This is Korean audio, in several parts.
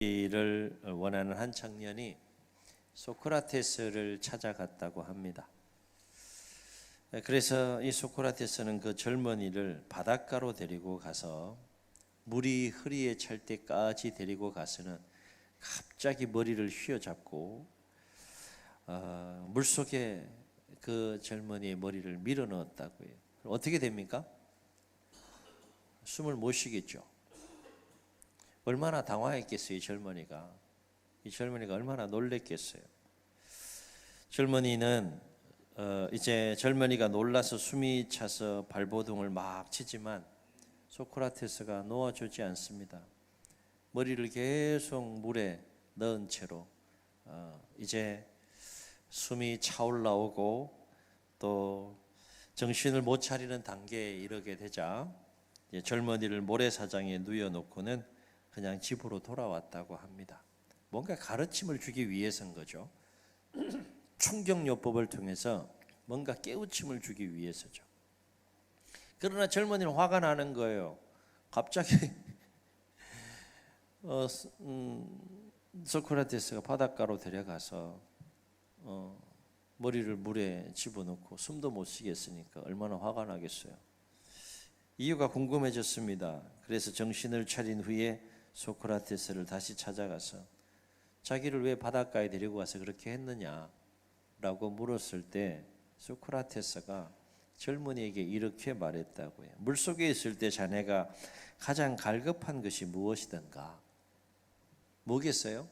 를 원하는 한 청년이 소크라테스를 찾아갔다고 합니다. 그래서 이 소크라테스는 그 젊은이를 바닷가로 데리고 가서 물이 허리에 찰 때까지 데리고 가서는 갑자기 머리를 휘어잡고 물속에 그 젊은이의 머리를 밀어 넣었다고 해요. 어떻게 됩니까? 숨을 못 쉬겠죠. 얼마나 당황했겠어요, 이 젊은이가. 이 젊은이가 얼마나 놀랬겠어요. 젊은이는 이제 젊은이가 놀라서 숨이 차서 발버둥을 막 치지만 소크라테스가 놓아주지 않습니다. 머리를 계속 물에 넣은 채로 이제 숨이 차올라오고 또 정신을 못 차리는 단계에 이르게 되자 젊은이를 모래사장에 누워놓고는 그냥 집으로 돌아왔다고 합니다. 뭔가 가르침을 주기 위해서인 거죠. 충격요법을 통해서 뭔가 깨우침을 주기 위해서죠. 그러나 젊은이는 화가 나는 거예요. 갑자기 소크라테스가 바닷가로 데려가서 머리를 물에 집어넣고 숨도 못 쉬겠으니까 얼마나 화가 나겠어요. 이유가 궁금해졌습니다. 그래서 정신을 차린 후에 소크라테스를 다시 찾아가서 자기를 왜 바닷가에 데리고 가서 그렇게 했느냐라고 물었을 때 소크라테스가 젊은이에게 이렇게 말했다고 해요. 물속에 있을 때 자네가 가장 갈급한 것이 무엇이던가? 뭐겠어요?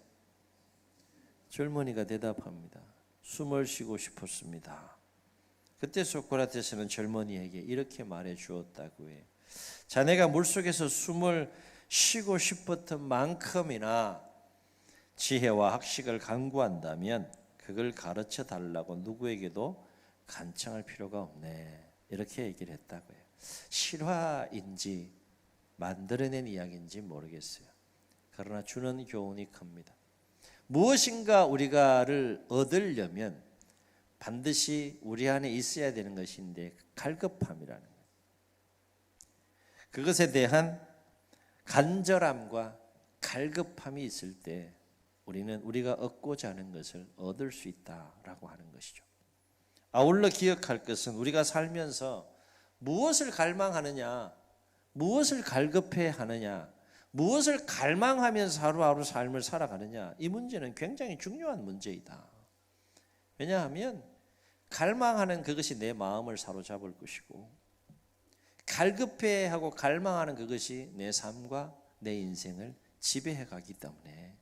젊은이가 대답합니다. 숨을 쉬고 싶었습니다. 그때 소크라테스는 젊은이에게 이렇게 말해 주었다고 해요. 자네가 물속에서 숨을 쉬고 싶었던 만큼이나 지혜와 학식을 강구한다면 그걸 가르쳐 달라고 누구에게도 간청할 필요가 없네. 이렇게 얘기를 했다고 해요. 실화인지 만들어낸 이야기인지 모르겠어요. 그러나 주는 교훈이 큽니다. 무엇인가 우리가를 얻으려면 반드시 우리 안에 있어야 되는 것인데 갈급함이라는 거예요. 그것에 대한 간절함과 갈급함이 있을 때 우리는 우리가 얻고자 하는 것을 얻을 수 있다라고 하는 것이죠. 아울러 기억할 것은 우리가 살면서 무엇을 갈망하느냐, 무엇을 갈급해 하느냐, 무엇을 갈망하면서 하루하루 삶을 살아가느냐, 이 문제는 굉장히 중요한 문제이다. 왜냐하면 갈망하는 그것이 내 마음을 사로잡을 것이고 갈급해하고 갈망하는 그것이 내 삶과 내 인생을 지배해 가기 때문에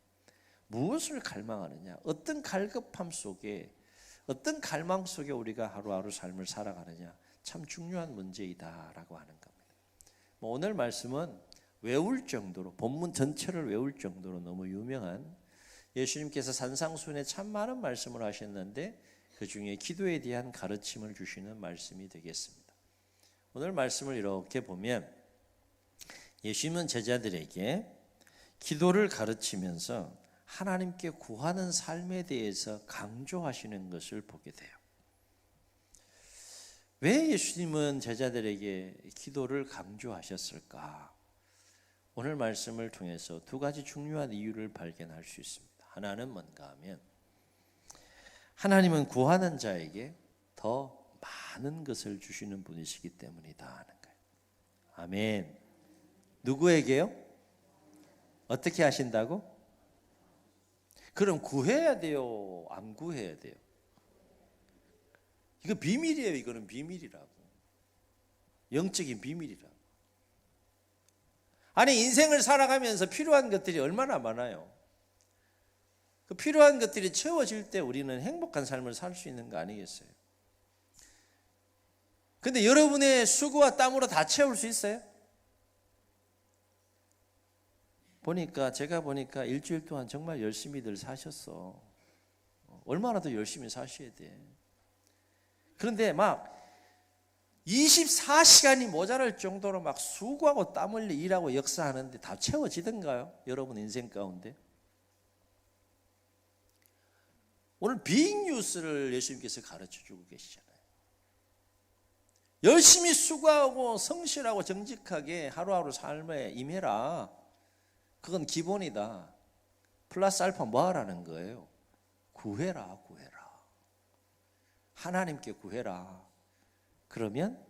무엇을 갈망하느냐, 어떤 갈급함 속에 어떤 갈망 속에 우리가 하루하루 삶을 살아가느냐 참 중요한 문제이다라고 하는 겁니다. 오늘 말씀은 외울 정도로 본문 전체를 외울 정도로 너무 유명한 예수님께서 산상수훈에 참 많은 말씀을 하셨는데 그 중에 기도에 대한 가르침을 주시는 말씀이 되겠습니다. 오늘 말씀을 이렇게 보면 예수님은 제자들에게 기도를 가르치면서 하나님께 구하는 삶에 대해서 강조하시는 것을 보게 돼요. 왜 예수님은 제자들에게 기도를 강조하셨을까? 오늘 말씀을 통해서 두 가지 중요한 이유를 발견할 수 있습니다. 하나는 뭔가 하면 하나님은 구하는 자에게 더 많은 것을 주시는 분이시기 때문이다 하는 거예요. 아멘. 누구에게요? 어떻게 하신다고? 그럼 구해야 돼요? 안 구해야 돼요? 이거 비밀이에요. 이거는 비밀이라고. 영적인 비밀이라고. 아니 인생을 살아가면서 필요한 것들이 얼마나 많아요. 그 필요한 것들이 채워질 때 우리는 행복한 삶을 살 수 있는 거 아니겠어요? 근데 여러분의 수고와 땀으로 다 채울 수 있어요? 제가 보니까 일주일 동안 정말 열심히들 사셨어. 얼마나 더 열심히 사셔야 돼. 그런데 막 24시간이 모자랄 정도로 막 수고하고 땀 흘려 일하고 역사하는데 다 채워지던가요? 여러분 인생 가운데? 오늘 빅뉴스를 예수님께서 가르쳐주고 계시잖아요. 열심히 수고하고 성실하고 정직하게 하루하루 삶에 임해라. 그건 기본이다. 플러스 알파 뭐 하라는 거예요? 구해라, 구해라. 하나님께 구해라. 그러면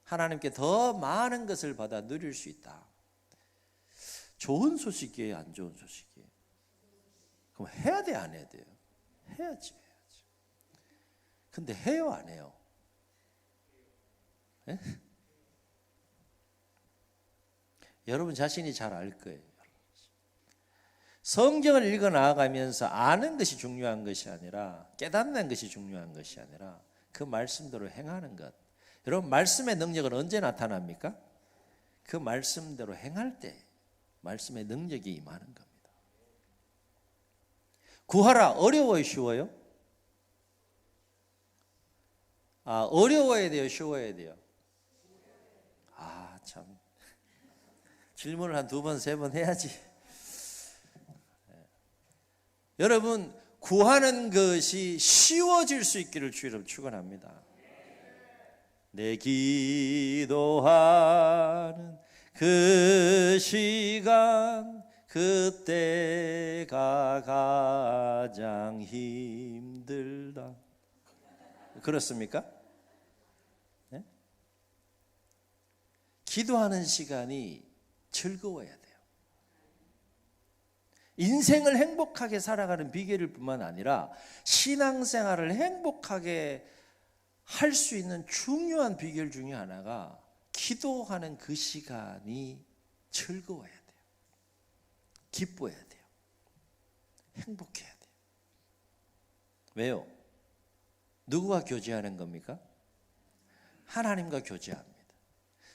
하나님께 더 많은 것을 받아 누릴 수 있다. 좋은 소식이에요, 안 좋은 소식이에요? 그럼 해야 돼, 안 해야 돼요? 해야지. 근데 해요, 안 해요? 네? 여러분 자신이 잘 알 거예요. 성경을 읽어 나아가면서 아는 것이 중요한 것이 아니라, 깨닫는 것이 중요한 것이 아니라 그 말씀대로 행하는 것. 여러분, 말씀의 능력은 언제 나타납니까? 그 말씀대로 행할 때 말씀의 능력이 임하는 겁니다. 구하라, 어려워요, 쉬워요? 어려워야 돼요, 쉬워야 돼요? 참. 질문을 한 2번, 3번 해야지. 여러분, 구하는 것이 쉬워질 수 있기를 주의로 축원합니다. 내 기도하는 그 시간, 그때가 가장 힘들다. 그렇습니까? 네? 기도하는 시간이 즐거워야 돼요. 인생을 행복하게 살아가는 비결일 뿐만 아니라 신앙생활을 행복하게 할 수 있는 중요한 비결 중에 하나가 기도하는 그 시간이 즐거워야 돼요. 기뻐야 돼요. 행복해야 돼요. 왜요? 누구와 교제하는 겁니까? 하나님과 교제합니다.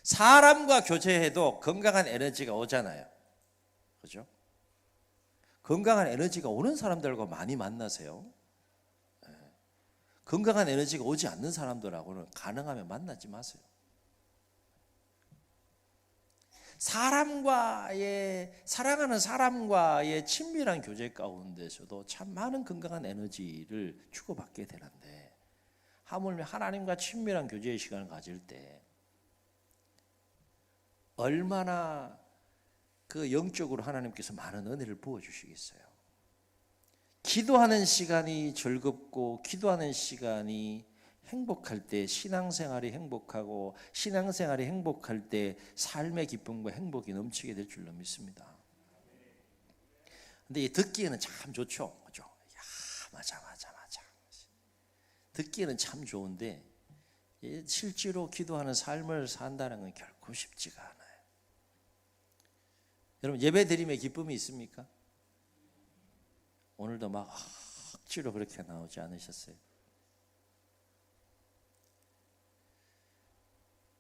사람과 교제해도 건강한 에너지가 오잖아요. 그죠? 건강한 에너지가 오는 사람들과 많이 만나세요. 건강한 에너지가 오지 않는 사람들하고는 가능하면 만나지 마세요. 사랑하는 사람과의 친밀한 교제 가운데서도 참 많은 건강한 에너지를 주고받게 되는데, 하물며 하나님과 친밀한 교제의 시간을 가질 때 얼마나 그 영적으로 하나님께서 많은 은혜를 부어주시겠어요. 기도하는 시간이 즐겁고 기도하는 시간이 행복할 때 신앙생활이 행복하고, 신앙생활이 행복할 때 삶의 기쁨과 행복이 넘치게 될 줄로 믿습니다. 근데 듣기에는 참 좋죠. 그죠? 야, 맞아. 듣기에는 참 좋은데 실제로 기도하는 삶을 산다는 건 결코 쉽지가 않아요. 여러분, 예배 드림에 기쁨이 있습니까? 오늘도 막 억지로 그렇게 나오지 않으셨어요?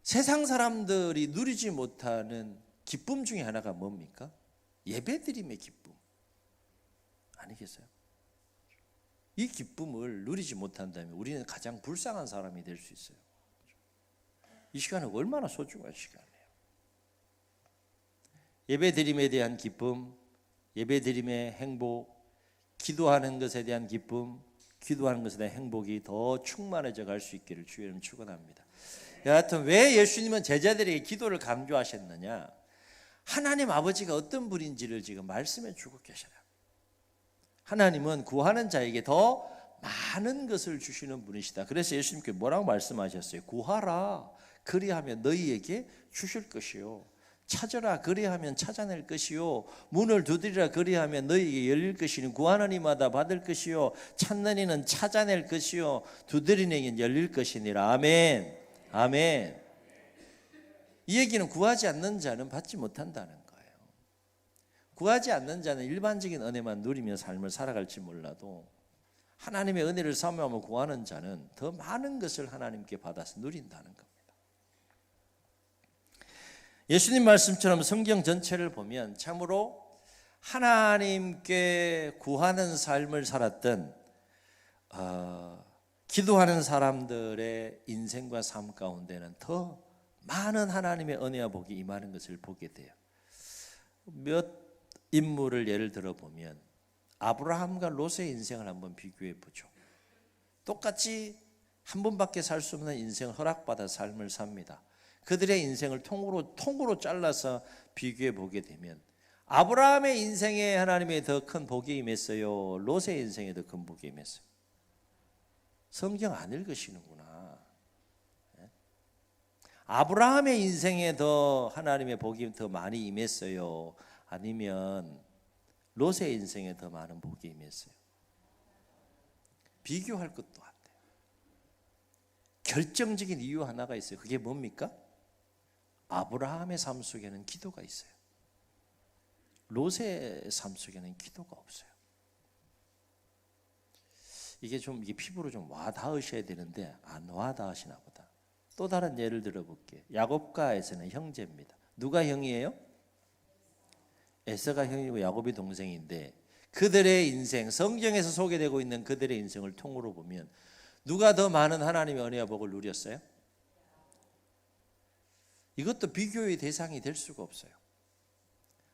세상 사람들이 누리지 못하는 기쁨 중에 하나가 뭡니까? 예배 드림의 기쁨 아니겠어요? 이 기쁨을 누리지 못한다면 우리는 가장 불쌍한 사람이 될 수 있어요. 이 시간은 얼마나 소중한 시간이에요. 예배 드림에 대한 기쁨, 예배 드림의 행복, 기도하는 것에 대한 기쁨, 기도하는 것에 대한 행복이 더 충만해져 갈 수 있기를 주의 이름으로 축원합니다. 여하튼 왜 예수님은 제자들에게 기도를 강조하셨느냐? 하나님 아버지가 어떤 분인지를 지금 말씀해 주고 계셔요. 하나님은 구하는 자에게 더 많은 것을 주시는 분이시다. 그래서 예수님께 뭐라고 말씀하셨어요? 구하라, 그리하면 너희에게 주실 것이요, 찾으라, 그리하면 찾아낼 것이요, 문을 두드리라, 그리하면 너희에게 열릴 것이니 구하는 이마다 받을 것이요, 찾는 이는 찾아낼 것이요, 두드리는 이는 열릴 것이니라. 아멘. 아멘. 이 얘기는 구하지 않는 자는 받지 못한다는 거예요. 구하지 않는 자는 일반적인 은혜만 누리며 삶을 살아갈지 몰라도 하나님의 은혜를 사모하며 구하는 자는 더 많은 것을 하나님께 받아서 누린다는 겁니다. 예수님 말씀처럼 성경 전체를 보면 참으로 하나님께 구하는 삶을 살았던 기도하는 사람들의 인생과 삶 가운데는 더 많은 하나님의 은혜와 복이 임하는 것을 보게 돼요. 몇 인물을 예를 들어 보면 아브라함과 롯의 인생을 한번 비교해 보죠. 똑같이 한 번밖에 살 수 없는 인생을 허락받아 삶을 삽니다. 그들의 인생을 통으로 잘라서 비교해 보게 되면 아브라함의 인생에 하나님의 더 큰 복이 임했어요? 롯의 인생에 더 큰 복이 임했어요? 성경 안 읽으시는구나. 아브라함의 인생에 더 하나님의 복이 더 많이 임했어요? 아니면 롯의 인생에 더 많은 복이 임했어요? 비교할 것도 안 돼요. 결정적인 이유 하나가 있어요. 그게 뭡니까? 아브라함의 삶 속에는 기도가 있어요. 롯의 삶 속에는 기도가 없어요. 이게 피부로 좀 와닿으셔야 되는데 안 와닿으시나 보다. 또 다른 예를 들어볼게요. 야곱과 에서는 형제입니다. 누가 형이에요? 에서가 형이고 야곱이 동생인데 그들의 인생, 성경에서 소개되고 있는 그들의 인생을 통으로 보면 누가 더 많은 하나님의 은혜와 복을 누렸어요? 이것도 비교의 대상이 될 수가 없어요.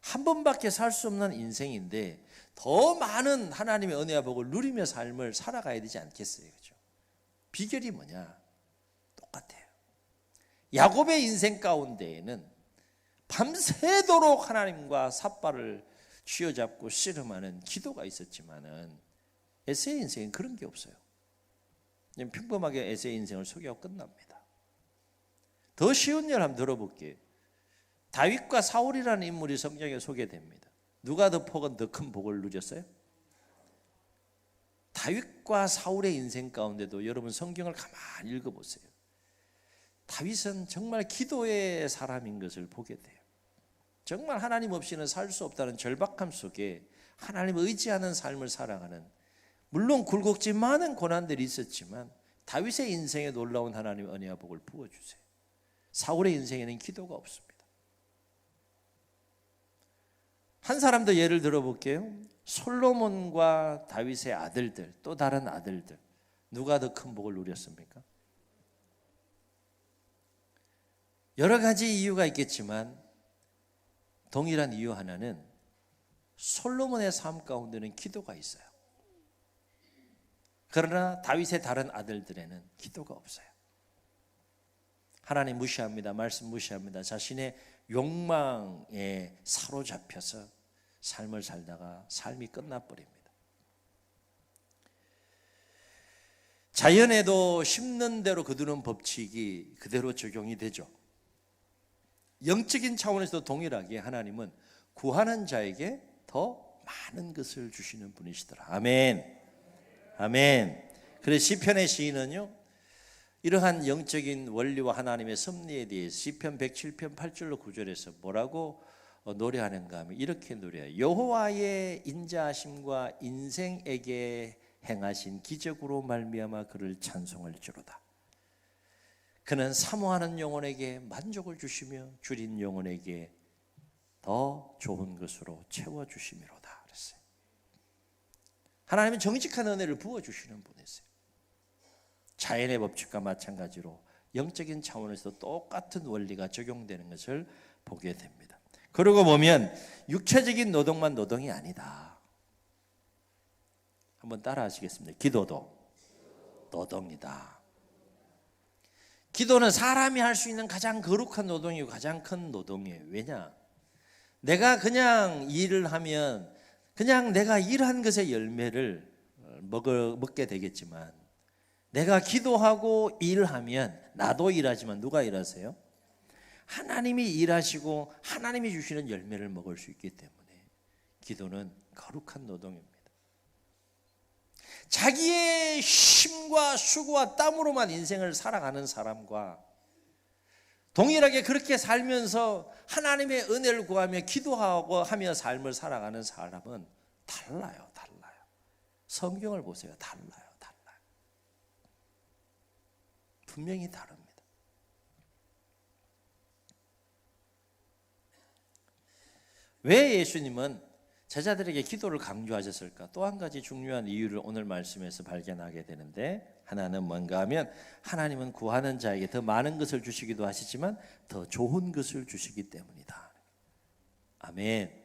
한 번밖에 살 수 없는 인생인데 더 많은 하나님의 은혜와 복을 누리며 삶을 살아가야 되지 않겠어요? 그렇죠? 비결이 뭐냐? 똑같아요. 야곱의 인생 가운데에는 밤새도록 하나님과 삿발을 쥐어잡고 씨름하는 기도가 있었지만은 에서의 인생은 그런 게 없어요. 그냥 평범하게 에서의 인생을 소개하고 끝납니다. 더 쉬운 일 한번 들어볼게요. 다윗과 사울이라는 인물이 성경에 소개됩니다. 누가 더 큰 복을 누렸어요? 다윗과 사울의 인생 가운데도 여러분 성경을 가만히 읽어보세요. 다윗은 정말 기도의 사람인 것을 보게 돼요. 정말 하나님 없이는 살 수 없다는 절박함 속에 하나님을 의지하는 삶을 살아가는, 물론 굴곡지 많은 고난들이 있었지만 다윗의 인생에 놀라운 하나님의 은혜와 복을 부어주세요. 사울의 인생에는 기도가 없습니다. 한 사람 더 예를 들어볼게요. 솔로몬과 다윗의 아들들, 또 다른 아들들, 누가 더 큰 복을 누렸습니까? 여러 가지 이유가 있겠지만 동일한 이유 하나는 솔로몬의 삶 가운데는 기도가 있어요. 그러나 다윗의 다른 아들들에는 기도가 없어요. 하나님 무시합니다. 말씀 무시합니다. 자신의 욕망에 사로잡혀서 삶을 살다가 삶이 끝나버립니다. 자연에도 심는 대로 거두는 법칙이 그대로 적용이 되죠. 영적인 차원에서도 동일하게 하나님은 구하는 자에게 더 많은 것을 주시는 분이시더라. 아멘. 아멘. 그래서 시편의 시인은요, 이러한 영적인 원리와 하나님의 섭리에 대해서 시편 107편 8절로 9절에서 뭐라고 노래하는가 하면 이렇게 노래해요. 여호와의 인자하심과 인생에게 행하신 기적으로 말미암아 그를 찬송할지로다. 그는 사모하는 영혼에게 만족을 주시며 줄인 영혼에게 더 좋은 것으로 채워주시미로다 그랬어요. 하나님은 정직한 은혜를 부어주시는 분이세요. 자연의 법칙과 마찬가지로 영적인 차원에서 똑같은 원리가 적용되는 것을 보게 됩니다. 그러고 보면 육체적인 노동만 노동이 아니다. 한번 따라 하시겠습니다. 기도도 노동이다. 기도는 사람이 할 수 있는 가장 거룩한 노동이고 가장 큰 노동이에요. 왜냐? 내가 그냥 일을 하면 그냥 내가 일한 것의 열매를 먹게 되겠지만, 내가 기도하고 일하면 나도 일하지만 누가 일하세요? 하나님이 일하시고 하나님이 주시는 열매를 먹을 수 있기 때문에 기도는 거룩한 노동입니다. 자기의 힘과 수고와 땀으로만 인생을 살아가는 사람과 동일하게 그렇게 살면서 하나님의 은혜를 구하며 기도하고 하며 삶을 살아가는 사람은 달라요. 성경을 보세요. 달라요. 분명히 다릅니다. 왜 예수님은 제자들에게 기도를 강조하셨을까? 또 한 가지 중요한 이유를 오늘 말씀에서 발견하게 되는데, 하나는 뭔가 하면 하나님은 구하는 자에게 더 많은 것을 주시기도 하시지만 더 좋은 것을 주시기 때문이다. 아멘.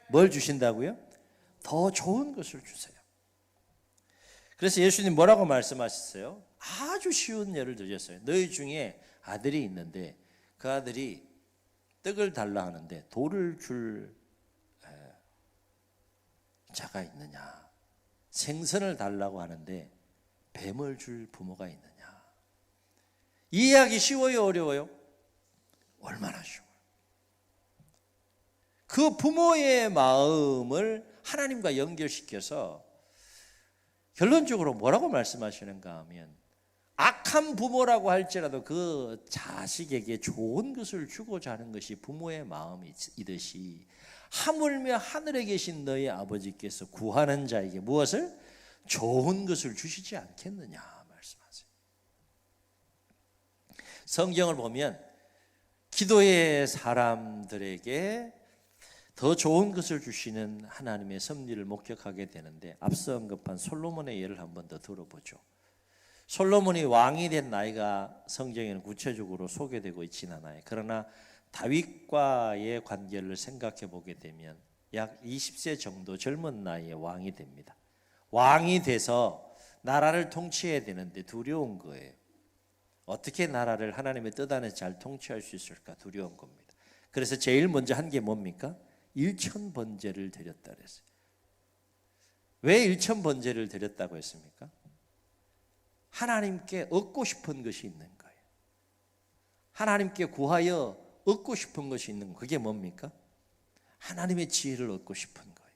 뭘 주신다고요? 더 좋은 것을 주세요. 그래서 예수님 뭐라고 말씀하셨어요? 아주 쉬운 예를 드렸어요. 너희 중에 아들이 있는데 그 아들이 떡을 달라 하는데 돌을 줄 자가 있느냐? 생선을 달라고 하는데 뱀을 줄 부모가 있느냐? 이해하기 쉬워요, 어려워요? 얼마나 쉬워요. 그 부모의 마음을 하나님과 연결시켜서 결론적으로 뭐라고 말씀하시는가 하면, 악한 부모라고 할지라도 그 자식에게 좋은 것을 주고자 하는 것이 부모의 마음이듯이, 하물며 하늘에 계신 너희 아버지께서 구하는 자에게 무엇을? 좋은 것을 주시지 않겠느냐 말씀하세요. 성경을 보면 기도의 사람들에게 더 좋은 것을 주시는 하나님의 섭리를 목격하게 되는데, 앞서 언급한 솔로몬의 예를 한번 더 들어보죠. 솔로몬이 왕이 된 나이가 성경에는 구체적으로 소개되고 있진 않아요. 그러나 다윗과의 관계를 생각해 보게 되면 약 20세 정도 젊은 나이에 왕이 됩니다. 왕이 돼서 나라를 통치해야 되는데 두려운 거예요. 어떻게 나라를 하나님의 뜻 안에 잘 통치할 수 있을까 두려운 겁니다. 그래서 제일 먼저 한 게 뭡니까? 일천번제를 드렸다 그랬어요. 왜 일천번제를 드렸다고 했습니까? 하나님께 얻고 싶은 것이 있는 거예요. 하나님께 구하여 얻고 싶은 것이 있는 거. 그게 뭡니까? 하나님의 지혜를 얻고 싶은 거예요.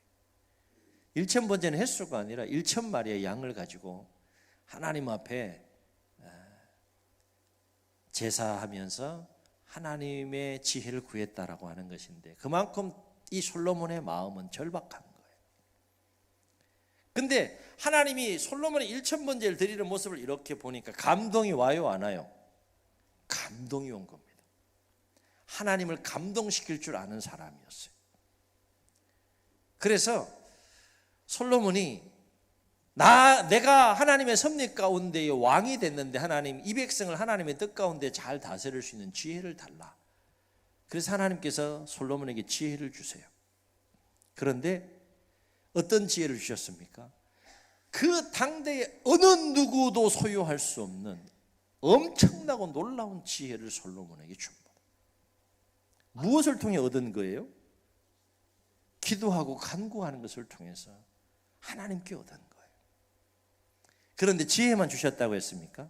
일천번제는 횟수가 아니라 1,000마리의 양을 가지고 하나님 앞에 제사하면서 하나님의 지혜를 구했다라고 하는 것인데, 그만큼 이 솔로몬의 마음은 절박한 거예요. 근데 하나님이 솔로몬의 1,000번제를 드리는 모습을 이렇게 보니까 감동이 와요, 안 와요? 감동이 온 겁니다. 하나님을 감동시킬 줄 아는 사람이었어요. 그래서 솔로몬이 내가 하나님의 섭리 가운데 왕이 됐는데 하나님 이 백성을 하나님의 뜻 가운데 잘 다스릴 수 있는 지혜를 달라. 그래서 하나님께서 솔로몬에게 지혜를 주세요. 그런데 어떤 지혜를 주셨습니까? 그 당대에 어느 누구도 소유할 수 없는 엄청나고 놀라운 지혜를 솔로몬에게 줍니다. 무엇을 통해 얻은 거예요? 기도하고 간구하는 것을 통해서 하나님께 얻은 거예요. 그런데 지혜만 주셨다고 했습니까?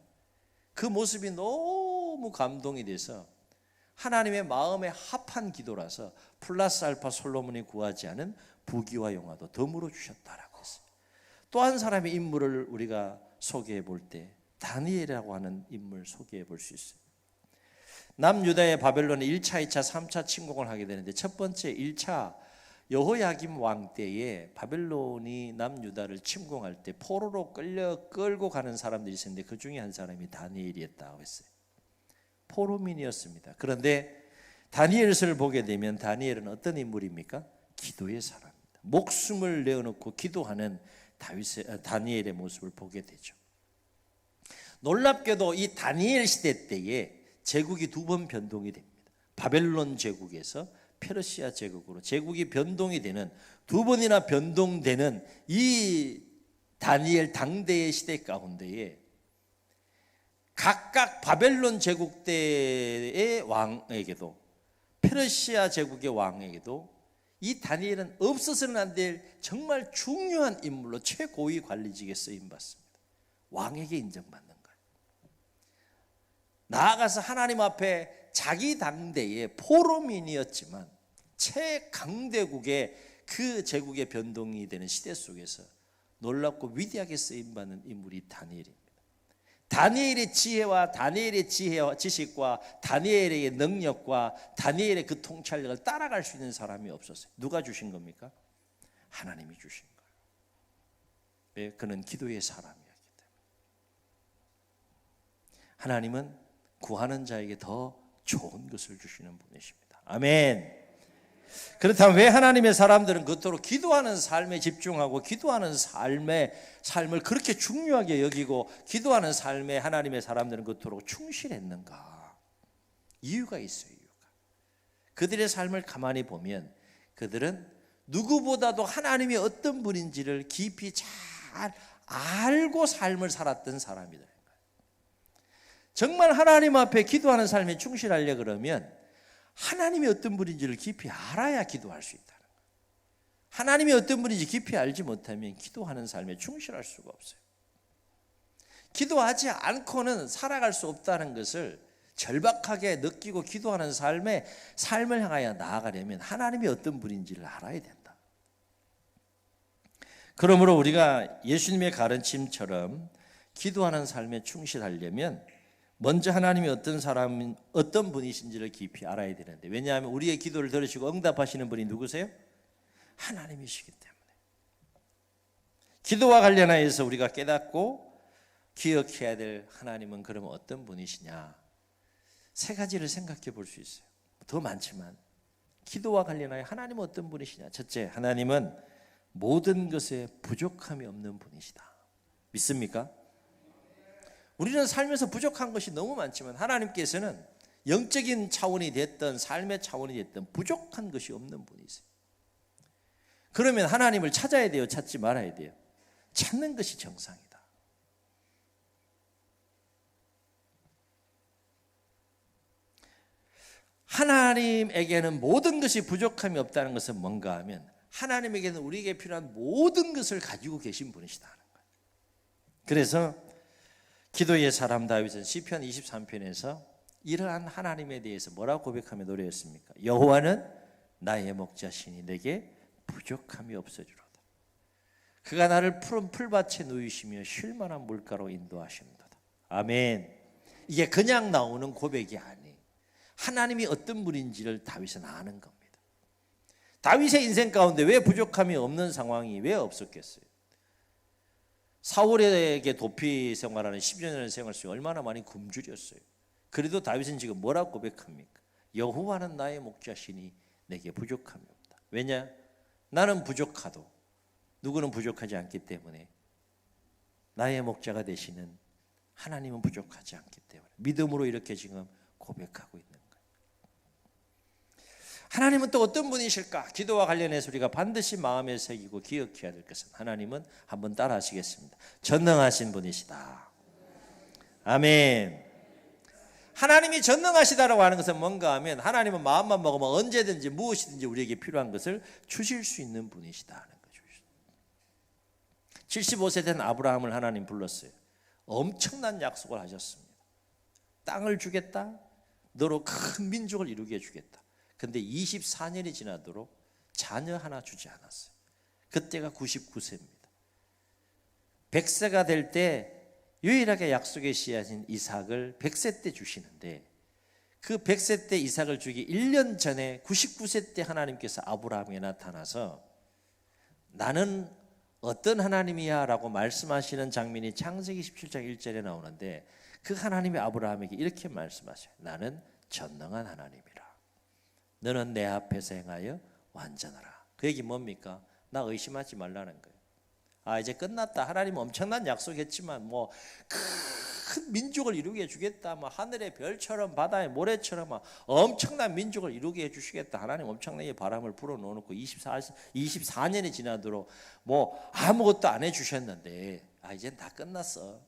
그 모습이 너무 감동이 돼서 하나님의 마음에 합한 기도라서 플러스 알파 솔로몬이 구하지 않은 부귀와 영화도 덤으로 주셨다라고 했어요. 또 한 사람의 인물을 우리가 소개해 볼 때 다니엘이라고 하는 인물 소개해 볼 수 있어요. 남유다의 바벨론에 1차, 2차, 3차 침공을 하게 되는데, 첫 번째 1차 여호야김 왕 때에 바벨론이 남유다를 침공할 때 포로로 끌고 가는 사람들이 있었는데 그 중에 한 사람이 다니엘이었다고 했어요. 포로민이었습니다. 그런데 다니엘서를 보게 되면 다니엘은 어떤 인물입니까? 기도의 사람입니다. 목숨을 내어놓고 기도하는 다니엘의 모습을 보게 되죠. 놀랍게도 이 다니엘 시대 때에 제국이 두 번 변동이 됩니다. 바벨론 제국에서 페르시아 제국으로 제국이 변동이 되는, 두 번이나 변동되는 이 다니엘 당대의 시대 가운데에 각각 바벨론 제국 때의 왕에게도 페르시아 제국의 왕에게도 이 다니엘은 없어서는 안 될 정말 중요한 인물로 최고위 관리직에 쓰임받습니다. 왕에게 인정받는 거예요. 나아가서 하나님 앞에 자기 당대의 포로민이었지만 최강대국의 그 제국의 변동이 되는 시대 속에서 놀랍고 위대하게 쓰임받는 인물이 다니엘입니다. 다니엘의 지혜와 다니엘의 지식과 다니엘의 능력과 다니엘의 그 통찰력을 따라갈 수 있는 사람이 없었어요. 누가 주신 겁니까? 하나님이 주신 거예요. 왜? 그는 기도의 사람이었기 때문에. 하나님은 구하는 자에게 더 좋은 것을 주시는 분이십니다. 아멘. 그렇다면 왜 하나님의 사람들은 그토록 기도하는 삶에 집중하고 기도하는 삶을 그렇게 중요하게 여기고 기도하는 삶에 하나님의 사람들은 그토록 충실했는가? 이유가 있어요. 이유가. 그들의 삶을 가만히 보면 그들은 누구보다도 하나님이 어떤 분인지를 깊이 잘 알고 삶을 살았던 사람이다. 정말 하나님 앞에 기도하는 삶에 충실하려 그러면 하나님이 어떤 분인지를 깊이 알아야 기도할 수 있다는 거예요. 하나님이 어떤 분인지 깊이 알지 못하면 기도하는 삶에 충실할 수가 없어요. 기도하지 않고는 살아갈 수 없다는 것을 절박하게 느끼고 기도하는 삶을 향하여 나아가려면 하나님이 어떤 분인지를 알아야 된다. 그러므로 우리가 예수님의 가르침처럼 기도하는 삶에 충실하려면 먼저 하나님이 어떤 분이신지를 깊이 알아야 되는데, 왜냐하면 우리의 기도를 들으시고 응답하시는 분이 누구세요? 하나님이시기 때문에. 기도와 관련하여서 우리가 깨닫고 기억해야 될 하나님은 그러면 어떤 분이시냐? 세 가지를 생각해 볼 수 있어요. 더 많지만 기도와 관련하여 하나님은 어떤 분이시냐? 첫째, 하나님은 모든 것에 부족함이 없는 분이시다. 믿습니까? 우리는 살면서 부족한 것이 너무 많지만 하나님께서는 영적인 차원이 됐든 삶의 차원이 됐든 부족한 것이 없는 분이세요. 그러면 하나님을 찾아야 돼요? 찾지 말아야 돼요? 찾는 것이 정상이다. 하나님에게는 모든 것이 부족함이 없다는 것은 뭔가 하면 하나님에게는 우리에게 필요한 모든 것을 가지고 계신 분이시다 하는 거예요. 그래서 기도의 사람 다윗은 시편 23편에서 이러한 하나님에 대해서 뭐라고 고백하며 노래했습니까? 여호와는 나의 목자시니 내게 부족함이 없어지로다. 그가 나를 푸른 풀밭에 누이시며 쉴 만한 물가로 인도하시는도다. 아멘. 이게 그냥 나오는 고백이 아니에요. 하나님이 어떤 분인지를 다윗은 아는 겁니다. 다윗의 인생 가운데 왜 부족함이 없는 상황이 왜 없었겠어요? 사울에게 도피 생활하는 10여 년의 생활 속에 얼마나 많이 굶주렸어요. 그래도 다윗은 지금 뭐라고 고백합니까? 여호와는 나의 목자시니 내게 부족함이 없다. 왜냐? 나는 부족하도 누구는 부족하지 않기 때문에 나의 목자가 되시는 하나님은 부족하지 않기 때문에 믿음으로 이렇게 지금 고백하고 있는 거예요. 하나님은 또 어떤 분이실까? 기도와 관련해서 우리가 반드시 마음에 새기고 기억해야 될 것은, 하나님은 한번 따라 하시겠습니다. 전능하신 분이시다. 아멘. 하나님이 전능하시다라고 하는 것은 뭔가 하면 하나님은 마음만 먹으면 언제든지 무엇이든지 우리에게 필요한 것을 주실 수 있는 분이시다 하는 거죠. 75세 된 아브라함을 하나님 불렀어요. 엄청난 약속을 하셨습니다. 땅을 주겠다. 너로 큰 민족을 이루게 해주겠다. 근데 24년이 지나도록 자녀 하나 주지 않았어요. 그때가 99세입니다. 100세가 될 때 유일하게 약속의 씨앗인 이삭을 100세 때 주시는데, 그 100세 때 이삭을 주기 1년 전에 99세 때 하나님께서 아브라함에 나타나서 나는 어떤 하나님이야 라고 말씀하시는 장면이 창세기 17장 1절에 나오는데, 그 하나님이 아브라함에게 이렇게 말씀하셔요. 나는 전능한 하나님이라. 너는 내 앞에서 행하여 완전하라. 그 얘기 뭡니까? 나 의심하지 말라는 거예요. 아, 이제 끝났다. 하나님 엄청난 약속했지만 뭐 큰 민족을 이루게 해주겠다. 뭐 하늘의 별처럼 바다의 모래처럼 막 엄청난 민족을 이루게 해주시겠다. 하나님 엄청나게 바람을 불어넣어놓고 24년이 지나도록 뭐 아무것도 안 해주셨는데, 아, 이젠 다 끝났어.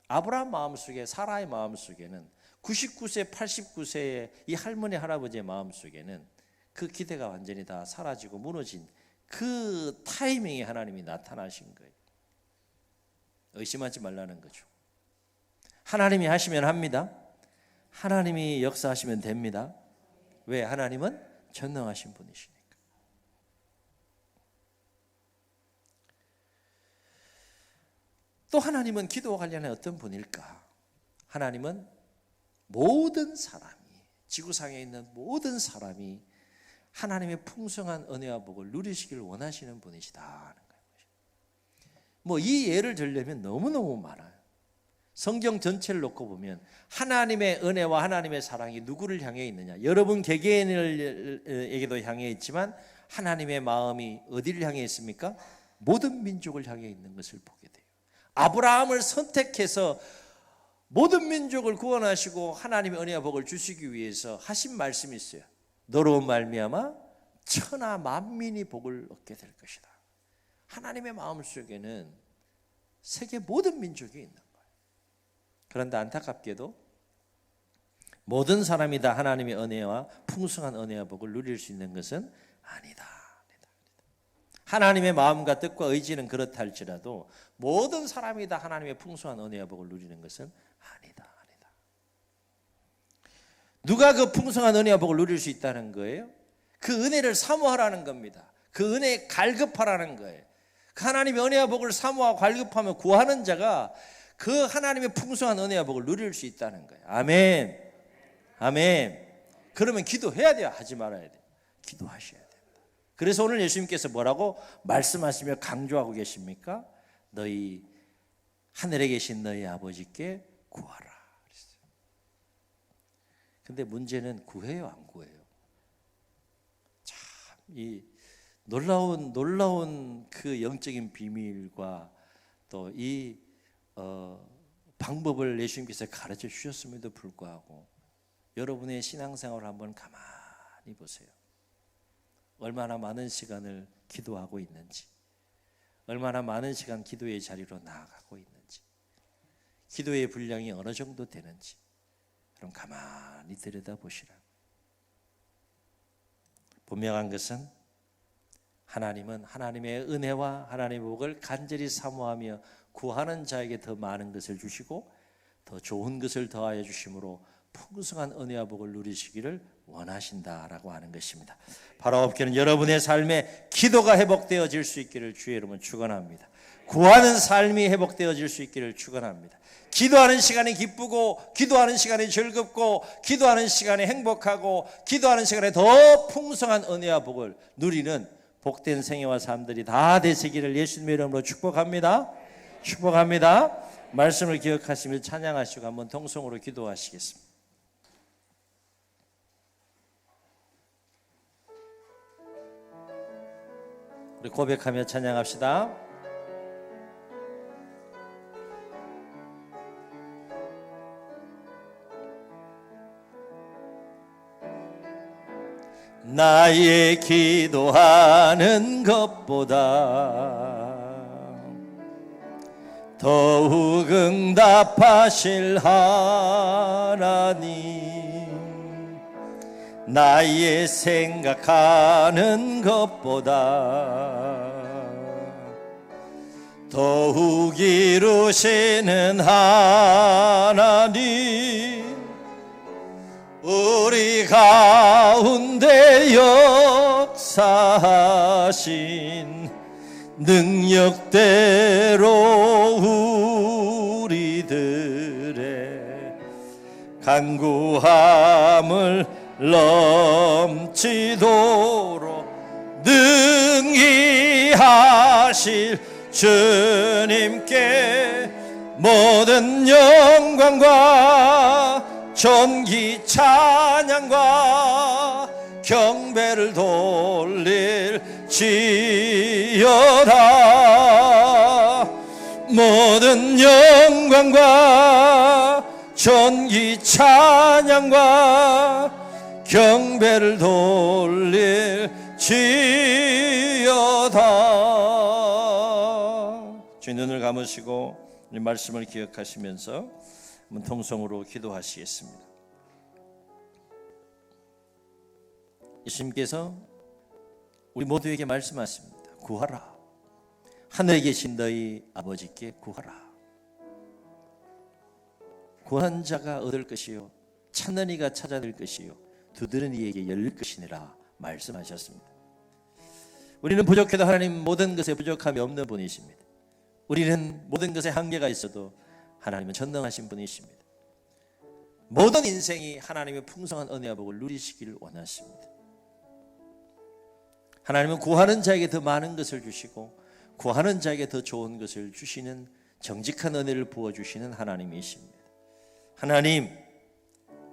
아브라함 마음속에, 사라의 마음속에는 99세, 89세의 이 할머니, 할아버지의 마음속에는 그 기대가 완전히 다 사라지고 무너진 그 타이밍에 하나님이 나타나신 거예요. 의심하지 말라는 거죠. 하나님이 하시면 합니다. 하나님이 역사하시면 됩니다. 왜? 하나님은 전능하신 분이시니까. 또 하나님은 기도와 관련해 어떤 분일까? 하나님은 모든 사람이, 지구상에 있는 모든 사람이 하나님의 풍성한 은혜와 복을 누리시기를 원하시는 분이시다 하는 거예요. 뭐 이 예를 들려면 너무너무 많아요. 성경 전체를 놓고 보면 하나님의 은혜와 하나님의 사랑이 누구를 향해 있느냐? 여러분 개개인에게도 향해 있지만 하나님의 마음이 어디를 향해 있습니까? 모든 민족을 향해 있는 것을 보게 돼요. 아브라함을 선택해서 모든 민족을 구원하시고 하나님의 은혜와 복을 주시기 위해서 하신 말씀이 있어요. 너로 말미암아 천하 만민이 복을 얻게 될 것이다. 하나님의 마음속에는 세계 모든 민족이 있는 거예요. 그런데 안타깝게도 모든 사람이 다 하나님의 은혜와 풍성한 은혜와 복을 누릴 수 있는 것은 아니다. 하나님의 마음과 뜻과 의지는 그렇다 할지라도 모든 사람이 다 하나님의 풍성한 은혜와 복을 누리는 것은 아니다. 누가 그 풍성한 은혜와 복을 누릴 수 있다는 거예요? 그 은혜를 사모하라는 겁니다. 그 은혜에 갈급하라는 거예요. 그 하나님의 은혜와 복을 사모하고 갈급하며 구하는 자가 그 하나님의 풍성한 은혜와 복을 누릴 수 있다는 거예요. 아멘. 아멘. 그러면 기도해야 돼요? 하지 말아야 돼요? 기도하셔야 됩니다. 그래서 오늘 예수님께서 뭐라고 말씀하시며 강조하고 계십니까? 너희 하늘에 계신 너희 아버지께 구하라. 근데 문제는 구해요, 안 구해요? 참 이 놀라운 그 영적인 비밀과 또 이 방법을 예수님께서 가르쳐 주셨음에도 불구하고 여러분의 신앙생활을 한번 가만히 보세요. 얼마나 많은 시간을 기도하고 있는지, 얼마나 많은 시간 기도의 자리로 나아가고 있는지, 기도의 분량이 어느 정도 되는지 그럼 가만히 들여다보시라. 분명한 것은 하나님은 하나님의 은혜와 하나님의 복을 간절히 사모하며 구하는 자에게 더 많은 것을 주시고 더 좋은 것을 더하여 주심으로 풍성한 은혜와 복을 누리시기를 원하신다라고 하는 것입니다. 바로 없기는 여러분의 삶에 기도가 회복되어질 수 있기를 주의 이름으로 축원합니다. 구하는 삶이 회복되어질 수 있기를 축원합니다. 기도하는 시간이 기쁘고 기도하는 시간이 즐겁고 기도하는 시간이 행복하고 기도하는 시간에 더 풍성한 은혜와 복을 누리는 복된 생애와 삶들이 다 되시기를 예수님의 이름으로 축복합니다. 축복합니다. 말씀을 기억하시며 찬양하시고 한번 통성으로 기도하시겠습니다. 우리 고백하며 찬양합시다. 나의 기도하는 것보다 더욱 응답하실 하나님, 나의 생각하는 것보다 더욱 이루시는 하나님, 우리 가운데 역사하신 능력대로 우리들의 간구함을 넘치도록 능히 하실 주님께 모든 영광과 존귀 찬양과 경배를 돌릴지어다. 모든 영광과 존귀 찬양과 경배를 돌릴지어다. 주님 눈을 감으시고 이 말씀을 기억하시면서 한번 통성으로 기도하시겠습니다. 예수님께서 우리 모두에게 말씀하십니다. 구하라. 하늘에 계신 너희 아버지께 구하라. 구하는 자가 얻을 것이요 찾는 이가 찾아낼 것이요 두드리는 이에게 열릴 것이니라 말씀하셨습니다. 우리는 부족해도 하나님 모든 것에 부족함이 없는 분이십니다. 우리는 모든 것에 한계가 있어도 하나님은 전능하신 분이십니다. 모든 인생이 하나님의 풍성한 은혜와 복을 누리시기를 원하십니다. 하나님은 구하는 자에게 더 많은 것을 주시고 구하는 자에게 더 좋은 것을 주시는 정직한 은혜를 부어주시는 하나님이십니다. 하나님,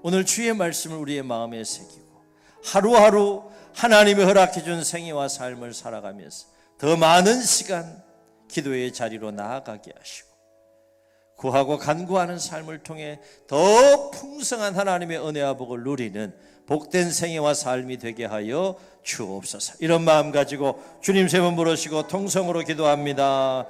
오늘 주의 말씀을 우리의 마음에 새기고 하루하루 하나님이 허락해 준 생애와 삶을 살아가면서 더 많은 시간 기도의 자리로 나아가게 하시고 구하고 간구하는 삶을 통해 더 풍성한 하나님의 은혜와 복을 누리는 복된 생애와 삶이 되게 하여 주옵소서. 이런 마음 가지고 주님 세 번 부르시고 통성으로 기도합니다.